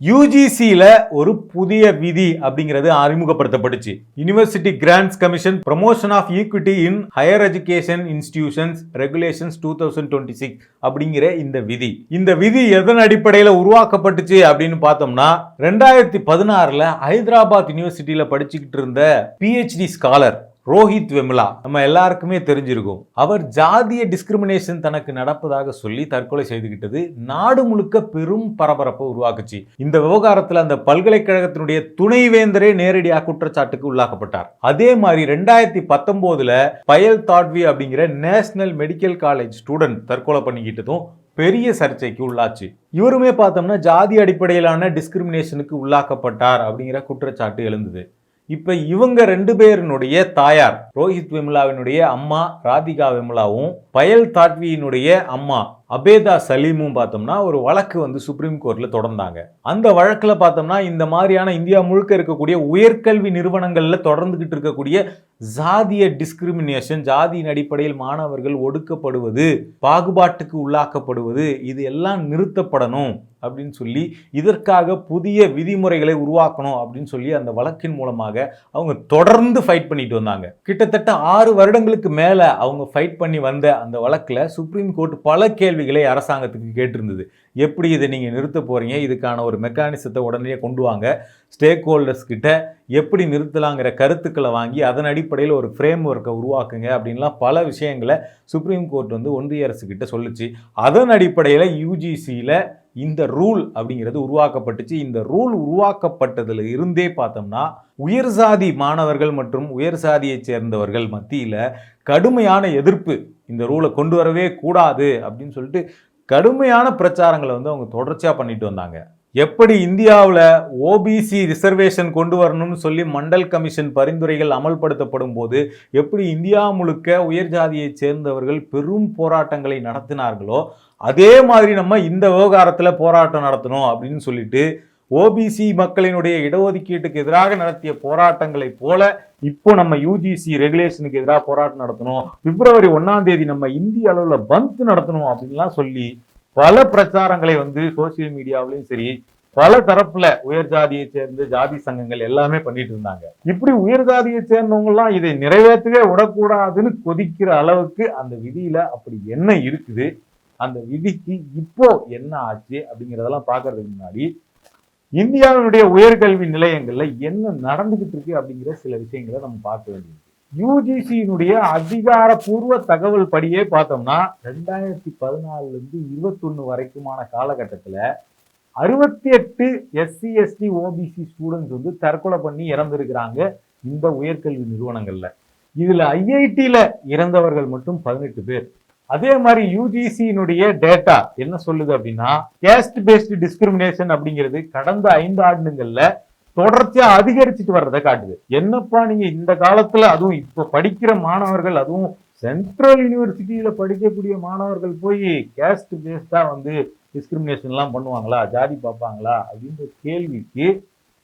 யூஜிசியில ஒரு புதிய விதி அப்படிங்கிறது அறிமுகப்படுத்தப்பட்டுச்சு. University grants commission promotion of equity in higher education institutions regulations 2026 அப்படிங்கிற இந்த விதி எதன் அடிப்படையில் உருவாக்கப்பட்டுச்சு அப்படின்னு பார்த்தோம்னா 2016 ஹைதராபாத் யூனிவர்சிட்டியில படிச்சுக்கிட்டு இருந்த PhD ஸ்காலர் ரோஹித் வெமுலா நம்ம எல்லாருக்குமே தெரிஞ்சிருக்கும். அவர் ஜாதிய டிஸ்கிரிமினேஷன் தனக்கு நடப்பதாக சொல்லி தற்கொலை செய்துகிட்டது நாடு முழுக்க பெரும் பரபரப்பை உருவாக்குச்சு. இந்த விவகாரத்தில் அந்த பல்கலைக்கழகத்தினுடைய துணைவேந்தரே நேரடியாக குற்றச்சாட்டுக்கு உள்ளாக்கப்பட்டார். அதே மாதிரி 2019 பயல் தாட்வி அப்படிங்கிற நேஷனல் மெடிக்கல் காலேஜ் ஸ்டூடெண்ட் தற்கொலை பண்ணிக்கிட்டதும் பெரிய சர்ச்சைக்கு உள்ளாச்சு. இவருமே பார்த்தோம்னா ஜாதி அடிப்படையிலான டிஸ்கிரிமினேஷனுக்கு உள்ளாக்கப்பட்டார் அப்படிங்கிற குற்றச்சாட்டு எழுந்தது. இப்ப இவங்க 2 பேரினுடைய தாயார் ரோஹித் வெமுலாவினுடைய அம்மா ராதிகா வெமுலாவும் பயல் தாட்வியினுடைய அம்மா அபேதா சலீமும் பார்த்தோம்னா ஒரு வழக்கு சுப்ரீம் கோர்ட்ல தொடர்ந்தாங்க. அந்த வழக்குல பார்த்தோம்னா இந்த மாதிரியான இந்தியா முழுக்க இருக்கக்கூடிய உயர்கல்வி நிறுவனங்கள்ல தொடர்ந்துகிட்டு இருக்கக்கூடிய ஜாதிய டிஸ்கிரிமினேஷன், ஜாதியின் அடிப்படையில் மாணவர்கள் ஒடுக்கப்படுவது, பாகுபாட்டுக்கு உள்ளாக்கப்படுவது, இது எல்லாம் நிறுத்தப்படணும் அப்படின்னு சொல்லி இதற்காக புதிய விதிமுறைகளை உருவாக்கணும் அப்படின்னு சொல்லி அந்த வழக்கின் மூலமாக அவங்க தொடர்ந்து ஃபைட் பண்ணிட்டு வந்தாங்க. கிட்டத்தட்ட 6 வருடங்களுக்கு மேல அவங்க ஃபைட் பண்ணி வந்த அந்த வழக்குல சுப்ரீம் கோர்ட் பல கேள்விகளை அரசாங்கத்துக்கு கேட்டிருந்தது. எப்படி இதை நீங்க நிறுத்த போறீங்க, இதுக்கான ஒரு மெக்கானிசத்தை உடனே கொண்டு வாங்க, ஸ்டேக் ஹோல்டர்ஸ் கிட்ட எப்படி நிறுத்தலாங்கிற கருத்துக்களை வாங்கி அதன் அடிப்படையில் ஒரு ஃப்ரேம் ஒர்க்கை உருவாக்குங்க அப்படின்லாம் பல விஷயங்களை சுப்ரீம் கோர்ட் ஒன்றிய அரசு கிட்ட சொல்லுச்சு. அதன் அடிப்படையில் யூஜிசியில் இந்த ரூல் அப்படிங்கிறது உருவாக்கப்பட்டுச்சு. இந்த ரூல் உருவாக்கப்பட்டதுல இருந்தே பார்த்தோம்னா உயர் சாதி மாணவர்கள் மற்றும் உயர் சாதியை சேர்ந்தவர்கள் மத்தியில் கடுமையான எதிர்ப்பு, இந்த ரூலை கொண்டு வரவே கூடாது அப்படின்னு சொல்லிட்டு கடுமையான பிரச்சாரங்களை அவங்க தொடர்ச்சியாக பண்ணிட்டு வந்தாங்க. எப்படி இந்தியாவில் ஓபிசி ரிசர்வேஷன் கொண்டு வரணும்னு சொல்லி மண்டல் கமிஷன் பரிந்துரைகள் அமல்படுத்தப்படும் போது எப்படி இந்தியா முழுக்க உயர் ஜாதியை சேர்ந்தவர்கள் பெரும் போராட்டங்களை நடத்தினார்களோ அதே மாதிரி நம்ம இந்த விவகாரத்தில் போராட்டம் நடத்தணும் அப்படின்னு சொல்லிட்டு ஓபிசி மக்களினுடைய இடஒதுக்கீட்டுக்கு எதிராக நடத்திய போராட்டங்களை போல இப்போ நம்ம யூஜிசி ரெகுலேஷனுக்கு எதிராக போராட்டம் நடத்தணும், February 1 நம்ம இந்திய அளவில் பந்த் நடத்தணும் அப்படின்லாம் சொல்லி பல பிரச்சாரங்களை சோசியல் மீடியாவிலையும் சரி பல தரப்புல உயர் ஜாதியை சேர்ந்த ஜாதி சங்கங்கள் எல்லாமே பண்ணிட்டு இருந்தாங்க. இப்படி உயர் ஜாதியை சேர்ந்தவங்க எல்லாம் இதை நிறைவேற்றவே விடக்கூடாதுன்னு கொதிக்கிற அளவுக்கு அந்த விதியில அப்படி என்ன இருக்குது, அந்த விதிக்கு இப்போ என்ன ஆச்சு அப்படிங்கிறதெல்லாம் பாக்குறதுக்கு முன்னாடி இந்தியாவினுடைய உயர்கல்வி நிலையங்கள்ல என்ன நடந்துகிட்டு இருக்கு அப்படிங்கிற சில விஷயங்களை நம்ம பார்க்க வேண்டியது. யூஜிசியினுடைய அதிகாரப்பூர்வ தகவல் படியே பார்த்தோம்னா 2014 21 வரைக்குமான காலகட்டத்தில் 68 SC ST OBC ஸ்டூடெண்ட்ஸ் தற்கொலை பண்ணி இறந்திருக்கிறாங்க இந்த உயர்கல்வி நிறுவனங்கள்ல. இதுல IITல இறந்தவர்கள் மட்டும் 18 பேர். அதே மாதிரி யூஜிசியினுடைய டேட்டா என்ன சொல்லுது அப்படின்னா கேஸ்ட் பேஸ்ட் டிஸ்கிரிமினேஷன் அப்படிங்கிறது கடந்த 5 ஆண்டுகள்ல தொடர்ச்சியா அதிகரிச்சுட்டு வர்றதை காட்டுது. என்னப்பா நீங்க இந்த காலத்துல அதுவும் இப்ப படிக்கிற மாணவர்கள், அதுவும் சென்ட்ரல் யூனிவர்சிட்டியில படிக்கக்கூடிய மாணவர்கள் போய் கேஸ்ட் பேஸ்டா டிஸ்கிரிமினேஷன் எல்லாம் பண்ணுவாங்களா, ஜாதி பார்ப்பாங்களா அப்படின்ற கேள்விக்கு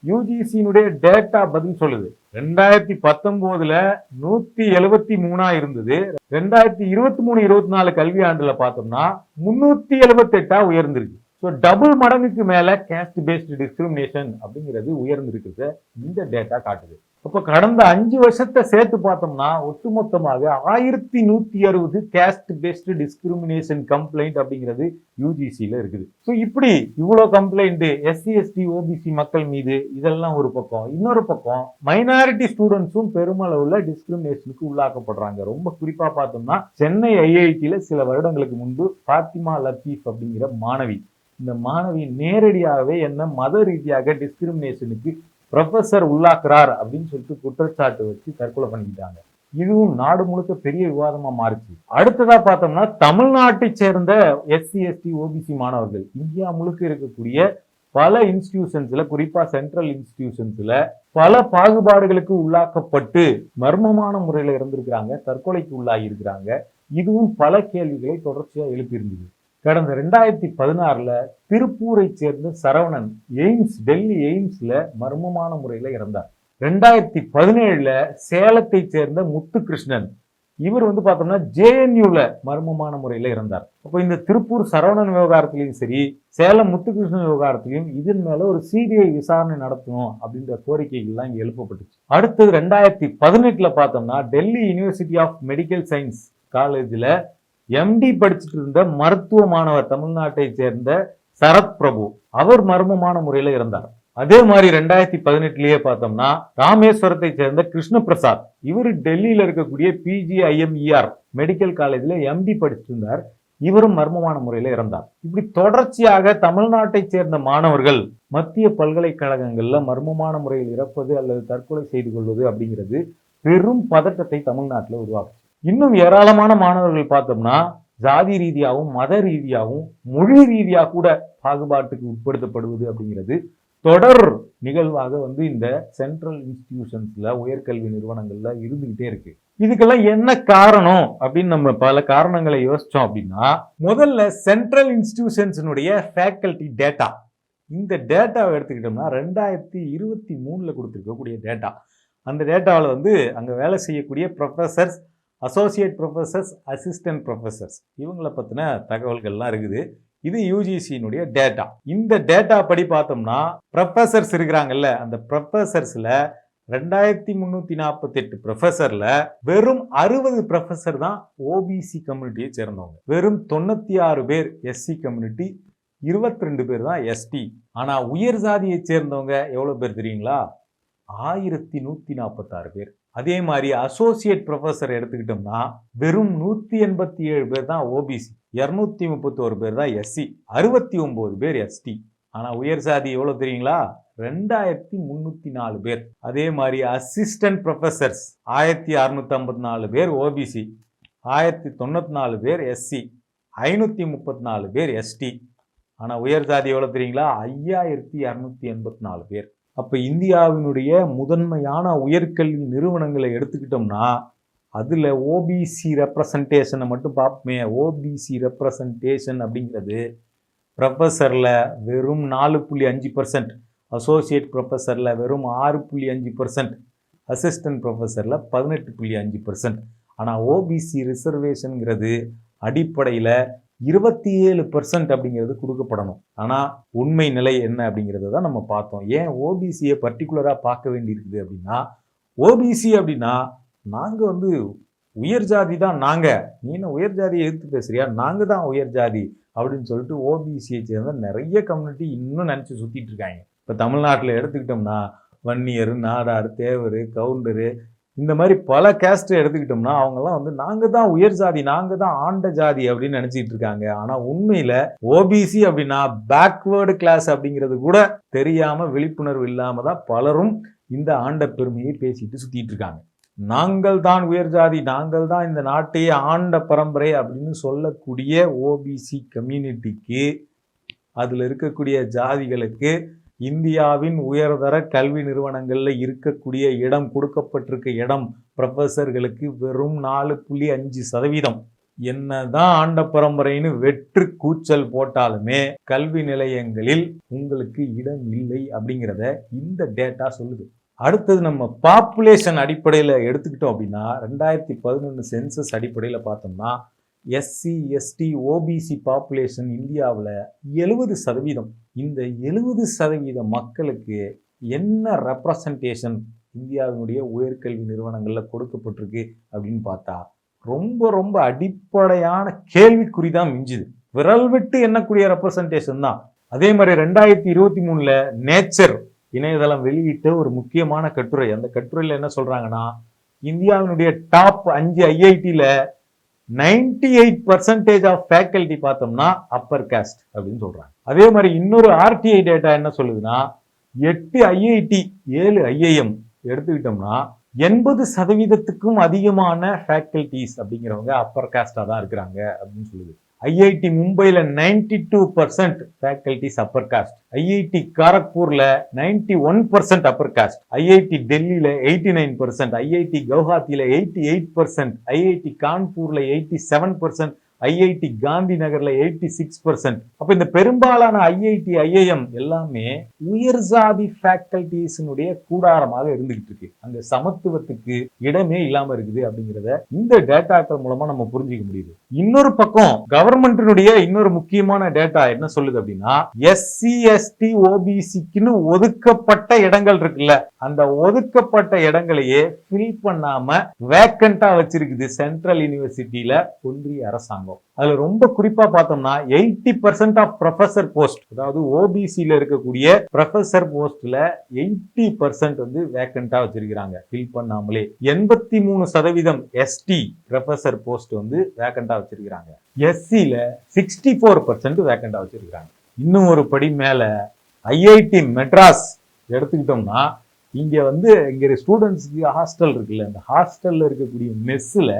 யூஜிசியினுடைய டேட்டா பதில் சொல்லுது. 2019 173 இருந்தது. 2023-24 கல்வி ஆண்டுல பார்த்தோம்னா 378 உயர்ந்திருக்கு. ஸோ டபுள் மடங்குக்கு மேல கேஸ்ட் பேஸ்ட் டிஸ்கிரிமினேஷன் அப்படிங்கிறது உயர்ந்திருக்குது இந்த டேட்டா காட்டுது. அப்போ கடந்த 5 வருஷத்தை சேர்த்து பார்த்தோம்னா ஒட்டுமொத்தமாக 1160 கேஸ்ட் பேஸ்ட் டிஸ்கிரிமினேஷன் கம்ப்ளைண்ட் அப்படிங்கிறது யூஜிசியில இருக்குது. ஸோ இப்படி இவ்வளோ கம்ப்ளைண்ட் SC ST OBC மக்கள் மீது இதெல்லாம் ஒரு பக்கம். இன்னொரு பக்கம் மைனாரிட்டி ஸ்டூடெண்ட்ஸும் பெருமளவுல டிஸ்கிரிமினேஷனுக்கு உள்ளாக்கப்படுறாங்க. ரொம்ப குறிப்பா பார்த்தோம்னா சென்னை IITல சில வருடங்களுக்கு முன்பு ஃபாத்திமா லத்தீப் அப்படிங்கிற மாணவி, இந்த மாணவி நேரடியாகவே என்ன மத ரீதியாக டிஸ்கிரிமினேஷனுக்கு ப்ரொஃபஸர் உள்ளாக்குறார் அப்படின்னு சொல்லிட்டு குற்றச்சாட்டு வச்சு தற்கொலை பண்ணிக்கிட்டாங்க. இதுவும் நாடு முழுக்க பெரிய விவாதமா மாறிச்சு. அடுத்ததா பார்த்தோம்னா தமிழ்நாட்டை சேர்ந்த SC ST OBC மாணவர்கள் இந்தியா முழுக்க இருக்கக்கூடிய பல இன்ஸ்டிடியூஷன்ஸ்ல, குறிப்பா சென்ட்ரல் இன்ஸ்டிடியூஷன்ஸ்ல பல பாகுபாடுகளுக்கு உள்ளாக்கப்பட்டு மர்மமான முறையில இருந்திருக்கிறாங்க, தற்கொலைக்கு உள்ளாகி இருக்கிறாங்க. இதுவும் பல கேள்விகளை தொடர்ச்சியா எழுப்பியிருந்தது. கடந்த 2016 திருப்பூரை சேர்ந்த சரவணன் டெல்லி எய்ம்ஸ்ல மர்மமான முறையில இறந்தார். 2017 சேலத்தை சேர்ந்த முத்துகிருஷ்ணன் இவர் வந்து பார்த்தோம்னா ஜேஎன்யூல மர்மமான முறையில இறந்தார். அப்போ இந்த திருப்பூர் சரவணன் விவகாரத்திலையும் சரி, சேலம் முத்துகிருஷ்ணன் விவகாரத்திலையும் இதன் மேல ஒரு சிபிஐ விசாரணை நடத்தணும் அப்படின்ற கோரிக்கைகள்லாம் இங்க எழுப்பப்பட்டுச்சு. அடுத்தது 2018 பார்த்தோம்னா Delhi university of medical science காலேஜ்ல எம்டி படிச்சுட்டு இருந்த மருத்துவ மாணவர் தமிழ்நாட்டை சேர்ந்த சரத் பிரபு அவர் மர்மமான முறையில இறந்தார். அதே மாதிரி 2018 பார்த்தோம்னா ராமேஸ்வரத்தை சேர்ந்த கிருஷ்ண பிரசாத் இவர் டெல்லியில இருக்கக்கூடிய PGIMER மெடிக்கல் காலேஜ்ல எம்டி படிச்சுட்டு இருந்தார். இவரும் மர்மமான முறையில இறந்தார். இப்படி தொடர்ச்சியாக தமிழ்நாட்டை சேர்ந்த மாணவர்கள் மத்திய பல்கலைக்கழகங்கள்ல மர்மமான முறையில் இறப்பது அல்லது தற்கொலை செய்து கொள்வது அப்படிங்கிறது பெரும் பதட்டத்தை தமிழ்நாட்டில் உருவாக்கும். இன்னும் ஏராளமான மாணவர்கள் பார்த்தோம்னா ஜாதி ரீதியாகவும் மத ரீதியாகவும் மொழி ரீதியாக கூட பாகுபாட்டுக்கு உட்படுத்தப்படுவது அப்படிங்கிறது தொடர் நிகழ்வாக வந்து இந்த சென்ட்ரல் இன்ஸ்டிடியூஷன்ஸ்ல உயர்கல்வி நிறுவனங்கள்ல இருந்துகிட்டே இருக்கு. இதுக்கெல்லாம் என்ன காரணம் அப்படின்னு நம்ம பல காரணங்களை யோசிச்சோம் அப்படின்னா, முதல்ல சென்ட்ரல் இன்ஸ்டிடியூஷன்ஸினுடைய ஃபேக்கல்டி டேட்டா, இந்த டேட்டாவை எடுத்துக்கிட்டோம்னா 2023 கொடுத்துருக்கக்கூடிய டேட்டா. அந்த டேட்டாவில் வந்து அங்கே வேலை செய்யக்கூடிய professors, associate professors, assistant professors இவங்களை பற்றின தகவல்கள்லாம் இருக்குது. இது யூஜிசியினுடைய டேட்டா. இந்த டேட்டா படி பார்த்தோம்னா ப்ரொஃபஸர்ஸ் இருக்கிறாங்கல்ல, அந்த ப்ரொஃபஸர்ஸ்ல 2348 ப்ரொஃபஸர்ல வெறும் 60 ப்ரொஃபஸர் தான் ஓபிசி கம்யூனிட்டியை சேர்ந்தவங்க. வெறும் 96 பேர் எஸ்சி கம்யூனிட்டி, 22 பேர் தான் எஸ்டி. ஆனா உயர் ஜாதியை சேர்ந்தவங்க எவ்வளவு பேர் தெரியுங்களா? 1146 பேர். அதே மாதிரி அசோசியேட் ப்ரொஃபஸர் எடுத்துக்கிட்டோம்னா வெறும் 187 பேர் தான் ஓபிசி, 231 பேர் தான் எஸ்சி, 69 பேர் எஸ்டி. ஆனா உயர் சாதி எவ்வளவு தெரியுங்களா? 2304 பேர். அதே மாதிரி அசிஸ்டன்ட் ப்ரொஃபஸர்ஸ் 1654 பேர் ஓபிசி, 1094 பேர் எஸ்சி, 534 பேர் எஸ்டி. ஆனா உயர் சாதி எவ்வளவு தெரியுங்களா? 5284 பேர். அப்ப இந்தியாவினுடைய முதன்மையான உயர்கல்வி நிறுவனங்களை எடுத்துக்கிட்டோம்னா அதுல ஓபிசி ரெப்ரசன்டேஷனை மட்டும் பார்ப்போமே. ஓபிசி ரெப்ரசன்டேஷன் அப்படிங்கிறது ப்ரொஃபஸர்ல வெறும் 4.5%, அசோசியேட் ப்ரொஃபஸர்ல வெறும் 6.5%, அசிஸ்டன்ட் ப்ரொஃபஸர்ல 18.5%. ஆனா ஓபிசி ரிசர்வேஷன்ங்கிறது அடிப்படையில 27% அப்படிங்கிறது கொடுக்கப்படணும். ஆனா உண்மை நிலை என்ன அப்படிங்கிறத தான் நம்ம பார்த்தோம். ஏன் ஓபிசியை பர்டிகுலரா பார்க்க வேண்டியிருக்குது அப்படின்னா, ஓபிசி அப்படின்னா நாங்க வந்து உயர் ஜாதி தான், நாங்க நீ உயர் ஜாதியை எதிர்த்து பேசுறியா, நாங்க தான் உயர் ஜாதி அப்படின்னு சொல்லிட்டு ஓபிசியை சேர்ந்த நிறைய கம்யூனிட்டி இன்னும் நினைச்சு சுத்திட்டு இருக்காங்க. இப்ப தமிழ்நாட்டில் எடுத்துக்கிட்டோம்னா வன்னியர், நாடார், தேவர், கவுண்டரு இந்த மாதிரி பல கேஸ்ட் எடுத்துக்கிட்டோம்னா அவங்கெல்லாம் வந்து நாங்க தான் உயர் ஜாதி, நாங்க தான் ஆண்ட ஜாதி அப்படின்னு நினைச்சிட்டு இருக்காங்க. ஆனா உண்மையில ஓபிசி அப்படின்னா பேக்வேர்டு கிளாஸ் அப்படிங்கிறது கூட தெரியாம, விழிப்புணர்வு இல்லாம தான் பலரும் இந்த ஆண்ட பெருமையை பேசிட்டு சுத்திட்டு இருக்காங்க. நாங்கள் தான் உயர் ஜாதி, நாங்கள் தான் இந்த நாட்டையே ஆண்ட பரம்பரை அப்படின்னு சொல்லக்கூடிய ஓபிசி கம்யூனிட்டிக்கு, அதுல இருக்கக்கூடிய ஜாதிகளுக்கு இந்தியாவின் உயர்தர கல்வி நிறுவனங்கள்ல இருக்கக்கூடிய இடம், கொடுக்கப்பட்டிருக்க இடம் ப்ரொஃபஸர்களுக்கு வெறும் 4.5%. என்னதான் ஆண்ட பரம்பரைன்னு வெற்று கூச்சல் போட்டாலுமே கல்வி நிலையங்களில் உங்களுக்கு இடம் இல்லை அப்படிங்கிறத இந்த டேட்டா சொல்லுது. அடுத்தது நம்ம பாப்புலேஷன் அடிப்படையில் எடுத்துக்கிட்டோம் அப்படின்னா 2011 சென்சஸ் அடிப்படையில் பார்த்தோம்னா எஸ்சி, எஸ்டி, ஓபிசி பாப்புலேஷன் இந்தியாவில் 70%. இந்த 70% மக்களுக்கு என்ன ரெப்ரசன்டேஷன் இந்தியாவினுடைய உயர்கல்வி நிறுவனங்களில் கொடுக்கப்பட்டிருக்கு அப்படின்னு பார்த்தா ரொம்ப ரொம்ப அடிப்படையான கேள்விக்குறிதான் மிஞ்சுது. விரல் விட்டு எண்ணக்கூடிய ரெப்ரசன்டேஷன் தான். அதே மாதிரி 2023 நேச்சர் இணையதளம் வெளியிட்ட ஒரு முக்கியமான கட்டுரை. அந்த கட்டுரையில் என்ன சொல்றாங்கன்னா, இந்தியாவினுடைய டாப் 5 ஐஐடியில 98% ஆஃப் ஃபேக்கல்டி பார்த்தோம்னா அப்பர் காஸ்ட் அப்படின்னு சொல்றாங்க. அதே மாதிரி இன்னொரு ஆர்டிஐ டேட்டா என்ன சொல்லுதுன்னா 8 ஐஐடி 7 ஐஐஎம் எடுத்துக்கிட்டோம்னா 80%க்கும் அதிகமான ஃபேக்கல்டிஸ் அப்படிங்கிறவங்க அப்பர் காஸ்டா தான் இருக்கிறாங்க அப்படின்னு சொல்லுது. ஐஐடி மும்பைல 92% ஃபேக்கல்டிஸ் அப்பர் காஸ்ட், ஐஐடி காரக்பூர்ல 91% அப்பர் காஸ்ட், ஐஐடி டெல்லியில 89%, ஐஐடி கவுஹாத்தியில 88%, ஐஐடி கான்பூர்ல 87%, ஐஐடி காந்தி நகர்ல 86%. அப்ப இந்த பெரும்பாலான ஐஐடி ஐஐஎம் எல்லாமே உயர் சாதி ஃபேக்கல்டிஸினுடைய கூடாரமாக இருந்துகிட்டு இருக்கு. அங்க சமத்துவத்துக்கு இடமே இல்லாம இருக்குது அப்படிங்கிறத இந்த டேட்டாக்கள் மூலமா நம்ம புரிஞ்சுக்க முடியுது. இன்னொரு பக்கம் கவர்மெண்டினுடைய இன்னொரு முக்கியமான டேட்டா என்ன சொல்லுது அப்படின்னா, எஸ்சி எஸ்டி ஓபிசிக்குன்னு ஒதுக்கப்பட்ட இடங்கள் இருக்குல்ல, அந்த ஒதுக்கப்பட்ட இடங்களையே ஃபில் பண்ணாம வேக்கண்டா வச்சிருக்குது சென்ட்ரல் யூனிவர்சிட்டியில ஒன்றிய அரசாங்கம். அதுல ரொம்ப குறிப்பா பார்த்தோம்னா 80% ஆஃப் ப்ரொஃபசர் போஸ்ட், அதாவது ஓபிசில இருக்கக்கூடிய ப்ரொஃபசர் போஸ்ட்ல 80% வந்து வேக்கண்டா வச்சிருக்காங்க ஃபில் பண்ணாமலே. 83% எஸ்டி ப்ரொஃபசர் போஸ்ட் வந்து வேக்கண்டா வச்சிருக்காங்க. எஸ்சில 64% வேக்கண்டா வச்சிருக்காங்க. இன்னும் ஒரு படி மேல ஐஐடி மெட்ராஸ் எடுத்துக்கிட்டோம்னா, இங்க வந்து இங்க ஸ்டூடெண்ட்ஸ்க்கு ஹாஸ்டல் இருக்குல்ல, அந்த ஹாஸ்டல்ல இருக்கக்கூடிய மெஸ்ல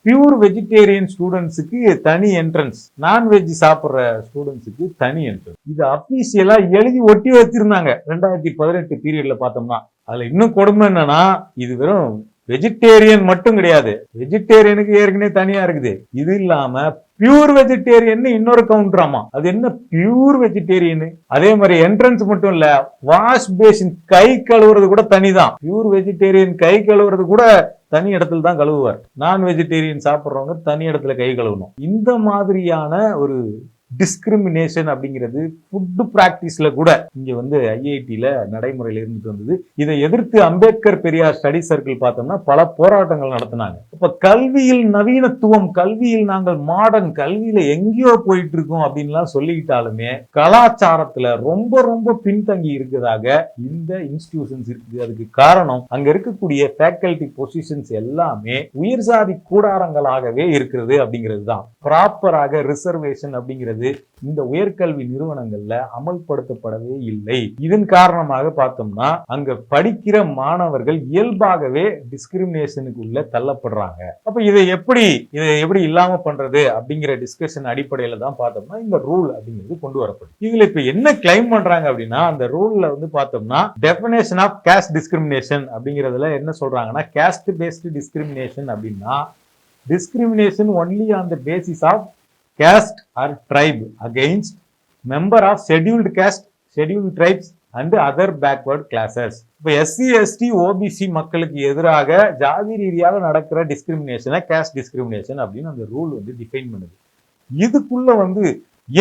பியூர் வெஜிடேரியன் ஸ்டூடெண்ட்ஸுக்கு தனி என்ட்ரன்ஸ், நான்வெஜ் சாப்பிட்ற ஸ்டூடெண்ட்ஸுக்கு தனி என்ட்ரன்ஸ். இது அபிஷியலா எழுதி ஒட்டி வச்சிருந்தாங்க 2018 பீரியட்ல பார்த்தோம்னா. அதுல இன்னும் கொடுமை என்னன்னா, இது வெறும் வெஜிடேரியன் மட்டும் கிடையாது, வெஜிடேரியனுக்கு ஏற்கனவே தனியா இருக்குது. இது இல்லாம பியூர் வெஜிடேரியன் இன்னொரு கவுண்டராமா. அது என்ன பியூர் வெஜிடேரியன்? அதே மாதிரி என்ட்ரன்ஸ் மட்டும் இல்ல, வாஷ் பேசின் கை கழுவுறது கூட தனிதான். பியூர் வெஜிடேரியன் கை கழுவுறது கூட தனி இடத்துல தான் கழுவுவார். நான் வெஜிடேரியன் சாப்பிட்றவங்க தனி இடத்துல கை கழுவணும். இந்த மாதிரியான ஒரு டிஸ்கிரிமினேஷன் அப்படிங்கிறது ஃபுட் பிராக்டிஸ்ல கூட இங்க வந்து ஐஐடியில நடைமுறையில் இருந்துட்டு வந்தது. இதை எதிர்த்து அம்பேத்கர் பெரியார் ஸ்டடி சர்க்கிள் பார்த்தோம்னா பல போராட்டங்கள் நடத்தினாங்க. இப்ப கல்வியில் நவீனத்துவம், கல்வியில் நாங்கள் மாடர்ன், கல்வியில எங்கேயோ போயிட்டு இருக்கோம் அப்படின்லாம் சொல்லிக்கிட்டாலுமே கலாச்சாரத்துல ரொம்ப ரொம்ப பின்தங்கி இருக்கிறதாக இந்த இன்ஸ்டிடியூஷன்ஸ் இருக்குது. அதுக்கு காரணம் அங்க இருக்கக்கூடிய ஃபேக்கல்டி பொசிஷன்ஸ் எல்லாமே உயர் சாதி கூடாரங்களாகவே இருக்கிறது அப்படிங்கிறது தான். ப்ராப்பராக ரிசர்வேஷன் அப்படிங்கிறது இந்த உயர்கல்வி நிறுவனங்கள்ல அமல்படுத்தப்படவே இல்லை. இதன் காரணமாக பார்த்தோம்னா அங்க படிக்கிற மாணவர்கள் இயல்பாகவே டிஸ்கிரிமினேஷனுக்கு உள்ள தள்ளப்படுறாங்க. அப்ப இதை எப்படி இல்லாம பண்றது அப்படிங்கிற டிஸ்கஷன் அடிப்படையில தான் பார்த்தோம்னா இந்த ரூல் அப்படிங்கிறது கொண்டு வரப்படும். இதுல இப்ப என்ன கிளைம் பண்றாங்க அப்படின்னா, அந்த ரூல்ல வந்து பார்த்தோம்னா டெஃபினேஷன் ஆஃப் காஸ்ட் டிஸ்கிரிமினேஷன் அப்படிங்கிறதுல என்ன சொல்றாங்கன்னா, காஸ்ட் பேஸ்டு டிஸ்கிரிமினேஷன் அப்படின்னா discrimination only on the basis of caste or tribe against member of scheduled caste, scheduled tribes and other backward classes. இப்போ எஸ்சி எஸ்டி ஓபிசி மக்களுக்கு எதிராக ஜாதி ரீதியாக நடக்கிற டிஸ்கிரிமினேஷனை காஸ்ட் டிஸ்கிரிமினேஷன் அப்படின்னு அந்த ரூல் வந்து டிஃபைன் பண்ணுது. இதுக்குள்ள வந்து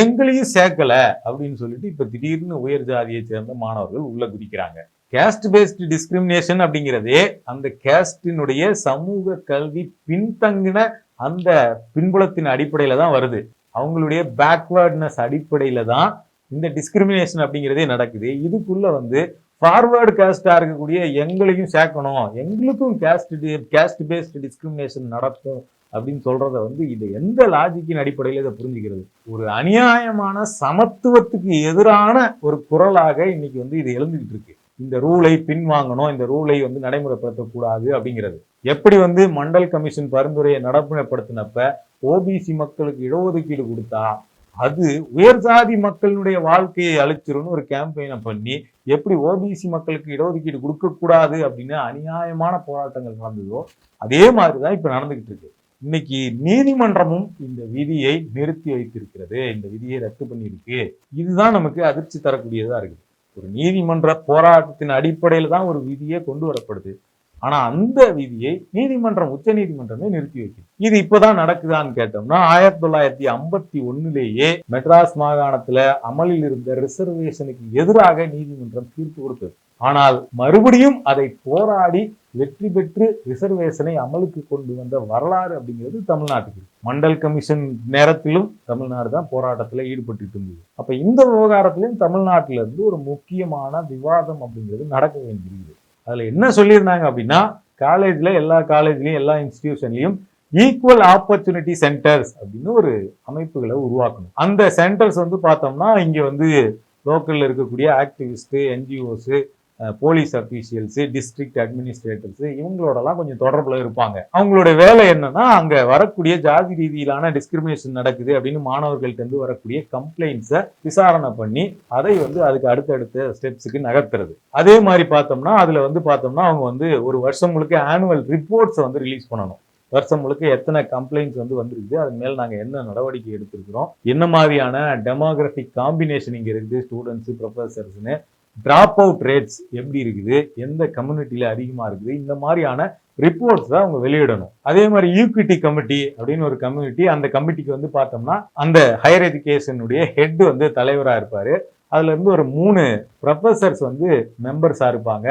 எங்களையும் சேர்க்கல அப்படின்னு சொல்லிட்டு இப்ப திடீர்னு உயர் ஜாதியை சேர்ந்த மாணவர்கள் உள்ள குதிக்கிறாங்க. கேஸ்ட் பேஸ்ட் டிஸ்கிரிமினேஷன் அப்படிங்கிறதே அந்த கேஸ்டினுடைய சமூக கல்வி பின்தங்கின அந்த பின்புலத்தின் அடிப்படையில தான் வருது. அவங்களுடைய பேக்வேர்ட்னஸ் அடிப்படையில தான் இந்த டிஸ்கிரிமினேஷன் அப்படிங்கிறதே நடக்குது. இதுக்குள்ள வந்து ஃபார்வர்டு கேஸ்டா இருக்கக்கூடிய எங்களையும் சேர்க்கணும், எங்களுக்கும் கேஸ்ட் பேஸ்ட் டிஸ்கிரிமினேஷன் நடக்கும் அப்படின்னு சொல்றத வந்து இது எந்த லாஜிக்கின் அடிப்படையில இதை புரிஞ்சுக்கிறது? ஒரு அநியாயமான சமத்துவத்துக்கு எதிரான ஒரு குரலாக இன்னைக்கு வந்து இது எழுந்துகிட்டு இருக்கு. இந்த ரூலை பின்வாங்கணும், இந்த ரூலை வந்து நடைமுறைப்படுத்தக்கூடாது அப்படிங்கிறது. எப்படி வந்து மண்டல் கமிஷன் பரிந்துரையை நடைமுறைப்படுத்தினப்ப ஓபிசி மக்களுக்கு இடஒதுக்கீடு கொடுத்தா அது உயர் சாதி மக்களுடைய வாழ்க்கையை அழிச்சிரும்னு ஒரு கேம்பெயினை பண்ணி எப்படி ஓபிசி மக்களுக்கு இடஒதுக்கீடு கொடுக்க கூடாது அப்படின்னு அநியாயமான போராட்டங்கள் நடந்ததோ அதே மாதிரிதான் இப்ப நடந்துகிட்டு இருக்கு. இன்னைக்கு நீதிமன்றமும் இந்த விதியை நிறுத்தி வைத்திருக்கிறது, இந்த விதியை ரத்து பண்ணியிருக்கு. இதுதான் நமக்கு அதிர்ச்சி தரக்கூடியதா இருக்குது. ஒரு நீதிமன்ற போராட்டத்தின் அடிப்படையில தான் ஒரு விதியை கொண்டு வரப்படுது. ஆனா அந்த விதியை நீதிமன்றம், உச்ச நீதிமன்றமே நிறுத்தி வைக்குது. இது இப்பதான் நடக்குதான்னு கேட்டோம்னா 1951 மெட்ராஸ் மாகாணத்துல அமலில் இருந்த ரிசர்வேஷனுக்கு எதிராக நீதிமன்றம் தீர்ப்பு கொடுத்தது. ஆனால் மறுபடியும் அதை போராடி வெற்றி பெற்று ரிசர்வேஷனை அமலுக்கு கொண்டு வந்த வரலாறு அப்படிங்கிறது தமிழ்நாட்டுக்கு. மண்டல் கமிஷன் நேரத்திலும் தமிழ்நாடு தான் போராட்டத்துல ஈடுபட்டு இருந்தது. அப்ப இந்த விவகாரத்திலும் தமிழ்நாட்டில இருந்து ஒரு முக்கியமான விவாதம் அப்படிங்கிறது நடக்க வேண்டியிருக்குது. அதுல என்ன சொல்லியிருந்தாங்க அப்படின்னா, காலேஜ்ல எல்லா காலேஜ்லயும் எல்லா இன்ஸ்டிடியூஷன்லயும் ஈக்குவல் ஆப்பர்ச்சுனிட்டி சென்டர்ஸ் அப்படின்னு ஒரு அமைப்புகளை உருவாக்கணும். அந்த சென்டர்ஸ் வந்து பார்த்தோம்னா இங்க வந்து லோக்கல்ல இருக்கக்கூடிய activist, NGOs, police officials, district administrators இவங்களோடலாம் கொஞ்சம் தொடர்புல இருப்பாங்க. அவங்களோட வேலை என்னன்னா, அங்க வரக்கூடிய ஜாதி ரீதியிலான டிஸ்கிரிமினேஷன் நடக்குது அப்படின்னு மாணவர்கள்ட்ட இருந்து வரக்கூடிய கம்ப்ளைண்ட்ஸை விசாரணை பண்ணி அதை வந்து அதுக்கு அடுத்தடுத்த ஸ்டெப்ஸுக்கு நகர்த்துறது. அதே மாதிரி பார்த்தோம்னா அதுல வந்து பார்த்தோம்னா அவங்க வந்து ஒரு வருஷம் முழுக்க ஆனுவல் ரிப்போர்ட்ஸை வந்து ரிலீஸ் பண்ணணும். வருஷம் முழுக்க எத்தனை கம்ப்ளைண்ட்ஸ் வந்திருக்குது, அது மேல நாங்க என்ன நடவடிக்கை எடுத்திருக்கிறோம், என்ன மாதிரியான டெமோகிராபிக் காம்பினேஷன் இங்க இருக்குது, ஸ்டூடெண்ட்ஸ் ப்ரொஃபசர்ஸ்னு டிராப் அவுட் ரேட்ஸ் எப்படி இருக்குது, எந்த கம்யூனிட்டியில அதிகமா இருக்குது, இந்த மாதிரியான ரிப்போர்ட்ஸ் தான் அவங்க வெளியிடணும். அதே மாதிரி ஈக்விட்டி கமிட்டி அப்படின்னு ஒரு கம்யூனிட்டி, அந்த கமிட்டிக்கு பார்த்தோம்னா அந்த ஹையர் எஜுகேஷனுடைய ஹெட் தலைவராக இருப்பாரு. அதுல இருந்து ஒரு 3 ப்ரொஃபசர்ஸ் மெம்பர்ஸா இருப்பாங்க.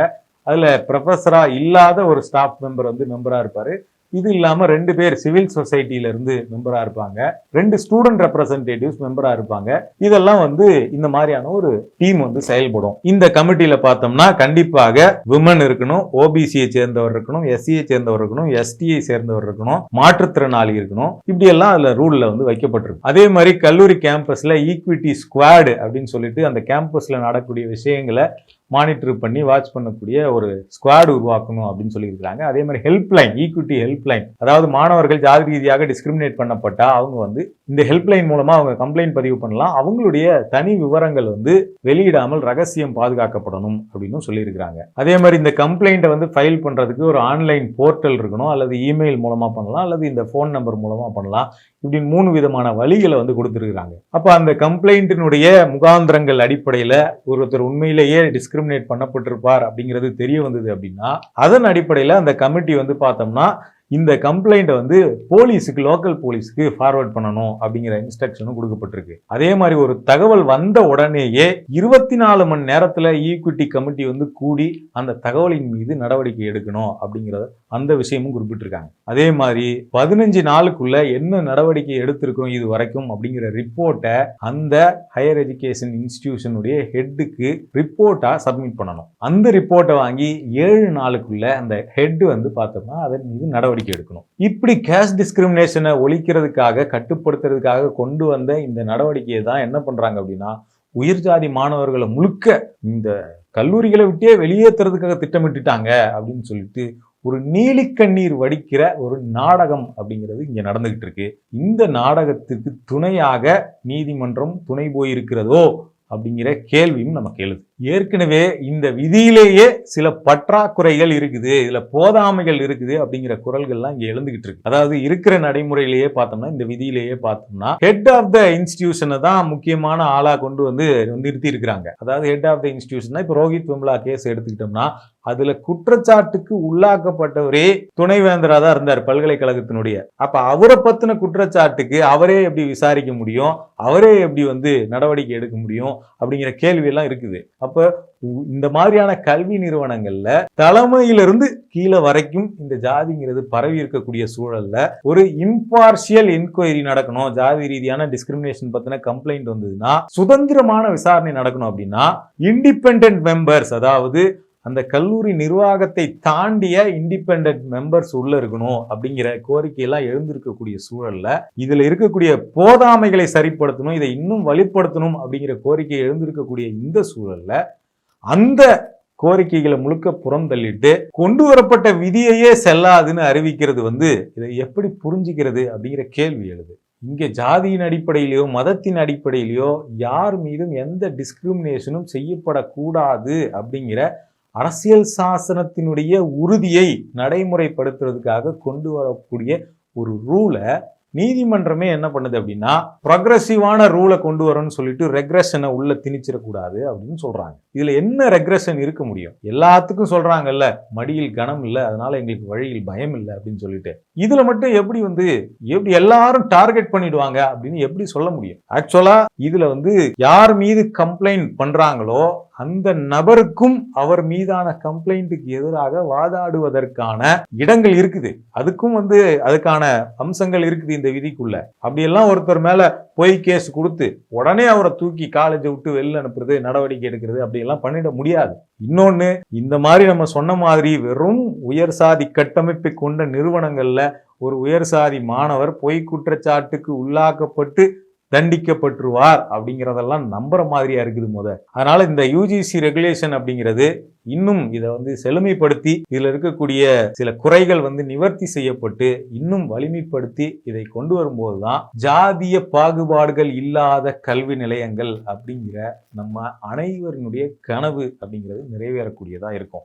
அதுல ப்ரொஃபஸரா இல்லாத ஒரு ஸ்டாஃப் மெம்பர் மெம்பரா இருப்பாரு. இது இல்லாம 2 பேர் சிவில் சொசைட்டில இருந்து மெம்பரா இருப்பாங்க, 2 ஸ்டூடெண்ட் ரெப்ரசன்டேட்டிவ்ஸ் மெம்பரா இருப்பாங்க. இதெல்லாம் இந்த மாதிரியான ஒரு டீம் செயல்படும். இந்த கமிட்டியில பார்த்தோம்னா கண்டிப்பாக விமன் இருக்கணும், ஓபிசியை சேர்ந்தவர் இருக்கணும், எஸ்சியை சேர்ந்தவர் இருக்கணும், எஸ்டியை சேர்ந்தவர் இருக்கணும், மாற்றுத்திறனாளி இருக்கணும். இப்படி எல்லாம் அதுல ரூல்ல வைக்கப்பட்டிருக்கு. அதே மாதிரி கல்லூரி கேம்பஸ்ல ஈக்விட்டி ஸ்குவாட் அப்படின்னு சொல்லிட்டு அந்த கேம்பஸ்ல நடக்கக்கூடிய விஷயங்களை மானிட்டர் பண்ணி வாட்ச் பண்ணக்கூடிய ஒரு ஸ்குவாட் உருவாக்கணும் அப்படின்னு சொல்லியிருக்காங்க. அதே மாதிரி ஹெல்ப்லைன், ஈக்விட்டி ஹெல்ப்லைன், அதாவது மாணவர்கள் ஜாதி ரீதியாக டிஸ்கிரிமினேட் பண்ணப்பட்டா அவங்க இந்த ஹெல்ப்லைன் மூலமா அவங்க கம்ப்ளைண்ட் பதிவு பண்ணலாம். அவங்களுடைய தனி விவரங்கள் வெளியிடாமல் ரகசியம் பாதுகாக்கப்படணும் அப்படின்னு சொல்லியிருக்காங்க. அதே மாதிரி இந்த கம்ப்ளைண்ட்டை ஃபைல் பண்றதுக்கு ஒரு ஆன்லைன் போர்ட்டல் இருக்கணும், அல்லது இமெயில் மூலமா பண்ணலாம், அல்லது இந்த போன் நம்பர் மூலமா பண்ணலாம். இப்படி 3 விதமான வழிகளை கொடுத்திருக்காங்க. அப்ப அந்த கம்ப்ளைண்டினுடைய முகாந்திரங்கள் அடிப்படையில ஒருத்தர் உண்மையிலேயே டிஸ்கிரிமினேட் பண்ணப்பட்டிருப்பார் அப்படிங்கிறது தெரிய வந்தது அப்படின்னா, அதன் அடிப்படையில அந்த கமிட்டி பார்த்தோம்னா இந்த கம்ப்ளைண்ட்டை போலீஸுக்கு, லோக்கல் போலீஸுக்கு ஃபார்வர்ட் பண்ணணும் அப்படிங்கிற இன்ஸ்ட்ரக்ஷனும் கொடுக்கப்பட்டிருக்கு. அதே மாதிரி ஒரு தகவல் வந்த உடனேயே 24 மணி நேரத்துல ஈக்விட்டி கமிட்டி கூடி அந்த தகவலின் மீது நடவடிக்கை எடுக்கணும் அப்படிங்கிறத அந்த விஷயமும் குறிப்பிட்டிருக்காங்க. அதே மாதிரி 15 நாளுக்குள்ள என்ன நடவடிக்கை எடுத்திருக்கிறோம் இது வரைக்கும் அப்படிங்கிற ரிப்போர்ட்டை அந்த ஹையர் எஜுகேஷன் இன்ஸ்டிடியூஷனுடைய ஹெட்டுக்கு ரிப்போர்ட்டா சப்மிட் பண்ணணும். அந்த ரிப்போர்ட்டை வாங்கி 7 நாளுக்குள்ள அந்த ஹெட் பார்த்தோம்னா அதன் மீது நடவடிக்கை எடுக்கணும். இப்படி கேஸ்ட் டிஸ்கிரிமினேஷனை ஒழிக்கிறதுக்காக, கட்டுப்படுத்துறதுக்காக கொண்டு வந்த இந்த நடவடிக்கையை தான் என்ன பண்றாங்க அப்படின்னா, உயர்ஜாதி மாணவர்களை முழுக்க இந்த கல்லூரிகளை விட்டே வெளியேற்றுறதுக்காக திட்டமிட்டுட்டாங்க அப்படின்னு சொல்லிட்டு ஒரு நீலிக்கண்ணீர் வடிக்கிற ஒரு நாடகம் அப்படிங்கிறது இங்க நடந்துகிட்டு இருக்கு. இந்த நாடகத்துக்கு துணையாக நீதிமன்றம் துணை போயிருக்கிறதோ அப்படிங்கிற கேள்வியும் நமக்கு எழுது. ஏற்கனவே இந்த விதியிலேயே சில பற்றாக்குறைகள் இருக்குது, இதுல போதாமைகள் இருக்குது அப்படிங்கிற குரல்கள்லாம் இங்க எழுந்துகிட்டு இருக்கு. அதாவது இருக்கிற நடைமுறையிலேயே பார்த்தோம்னா, இந்த விதியிலேயே பார்த்தோம்னா ஹெட் ஆஃப் த இன்ஸ்டிடியூஷனை தான் முக்கியமான ஆளா கொண்டு நிறுத்தி இருக்கிறாங்க. அதாவது ஹெட் ஆஃப் த இன்ஸ்டிடியூஷன், இப்ப ரோஹித் வெம்லா கேஸ் எடுத்துக்கிட்டோம்னா அதுல குற்றச்சாட்டுக்கு உள்ளாக்கப்பட்டவரே துணைவேந்தரா தான் இருந்தார் பல்கலைக்கழகத்தினுடைய. அப்ப அவரை பத்தின குற்றச்சாட்டுக்கு அவரே எப்படி விசாரிக்க முடியும், அவரே எப்படி நடவடிக்கை எடுக்க முடியும் அப்படிங்கிற கேள்வி எல்லாம் இருக்குது. அப்ப இந்த மாதிரியான கல்வி நிறுவனங்கள்ல தலைமையிலிருந்து கீழே வரைக்கும் இந்த ஜாதிங்கிறது பரவி இருக்கக்கூடிய சூழல்ல ஒரு இம்பார்ஷியல் என்கொயரி நடக்கணும். ஜாதி ரீதியான டிஸ்கிரிமினேஷன் பத்தின கம்ப்ளைண்ட் வந்ததுன்னா சுதந்திரமான விசாரணை நடக்கணும் அப்படின்னா இண்டிபெண்டன்ட் மெம்பர்ஸ், அதாவது அந்த கல்லூரி நிர்வாகத்தை தாண்டிய இண்டிபெண்டன்ட் மெம்பர்ஸ் உள்ள இருக்கணும் அப்படிங்கிற கோரிக்கையெல்லாம் எழுந்திருக்கக்கூடிய சூழல்ல இதுல இருக்கக்கூடிய போதாமைகளை சரிப்படுத்தணும், இதை இன்னும் வலுப்படுத்தணும் அப்படிங்கிற கோரிக்கை எழுந்திருக்கக்கூடிய இந்த சூழல்ல அந்த கோரிக்கைகளை முழுக்க புறம் தள்ளிட்டு கொண்டு வரப்பட்ட விதியையே செல்லாதுன்னு அறிவிக்கிறது இதை எப்படி புரிஞ்சுக்கிறது அப்படிங்கிற கேள்வி எழுது. இங்க ஜாதியின் அடிப்படையிலையோ மதத்தின் அடிப்படையிலையோ யார் மீதும் எந்த டிஸ்கிரிமினேஷனும் செய்யப்படக்கூடாது அப்படிங்கிற அரசியல் சாசனத்தினுடைய உறுதியை நடைமுறைப்படுத்துறதுக்காக கொண்டு வரக்கூடிய ஒரு ரூலை நீதிமன்றமே என்ன பண்ணுது அப்படின்னா, ப்ரொக்ரெசிவான ரூலை கொண்டு வரணும்னு சொல்லிட்டு ரெக்ரெஷனை உள்ள திணிச்சிடக்கூடாது அப்படின்னு சொல்றாங்க. இதுல என்ன ரெக்ரெஷன் இருக்க முடியும்? எல்லாத்துக்கும் சொல்றாங்கல்ல, மடியில் கனம் இல்லை, அதனால எங்களுக்கு வழியில் பயம் இல்லை அப்படின்னு சொல்லிட்டு. இதுல மட்டும் எப்படி எல்லாரும் டார்கெட் பண்ணிடுவாங்க அப்படின்னு எப்படி சொல்ல முடியும்? ஆக்சுவலா இதுல யார் மீது கம்ப்ளைண்ட் பண்றாங்களோ அந்த நபருக்கும் அவர் மீதான கம்ப்ளைண்ட்டுக்கு எதிராக வாதாடுவதற்கான இடங்கள் இருக்குது. அதுக்கும் அதுக்கான அம்சங்கள் இருக்குது இந்த விதிக்குள்ள. அப்படியெல்லாம் ஒருத்தர் மேல பொய் கேஸ் கொடுத்து உடனே அவரை தூக்கி காலேஜை விட்டு வெளில அனுப்புறது, நடவடிக்கை எடுக்கிறது அப்படியெல்லாம் பண்ணிட முடியாது. இன்னொன்னு, இந்த மாதிரி நம்ம சொன்ன மாதிரி வெறும் உயர் சாதி கட்டமைப்பை கொண்ட நிறுவனங்கள்ல ஒரு உயர் சாதி மாணவர் பொய் குற்றச்சாட்டுக்கு உள்ளாக்கப்பட்டு தண்டிக்கப்பட்டுருவார் அப்படிங்கிறதெல்லாம் நம்புற மாதிரியா இருக்குது அதனால இந்த யூஜிசி ரெகுலேஷன் அப்படிங்கிறது இன்னும் இதை செழுமைப்படுத்தி இதுல இருக்கக்கூடிய சில குறைகள் நிவர்த்தி செய்யப்பட்டு இன்னும் வலிமைப்படுத்தி இதை கொண்டு வரும்போதுதான் ஜாதிய பாகுபாடுகள் இல்லாத கல்வி நிலையங்கள் அப்படிங்கிற நம்ம அனைவரினுடைய கனவு அப்படிங்கிறது நிறைவேறக்கூடியதா இருக்கும்.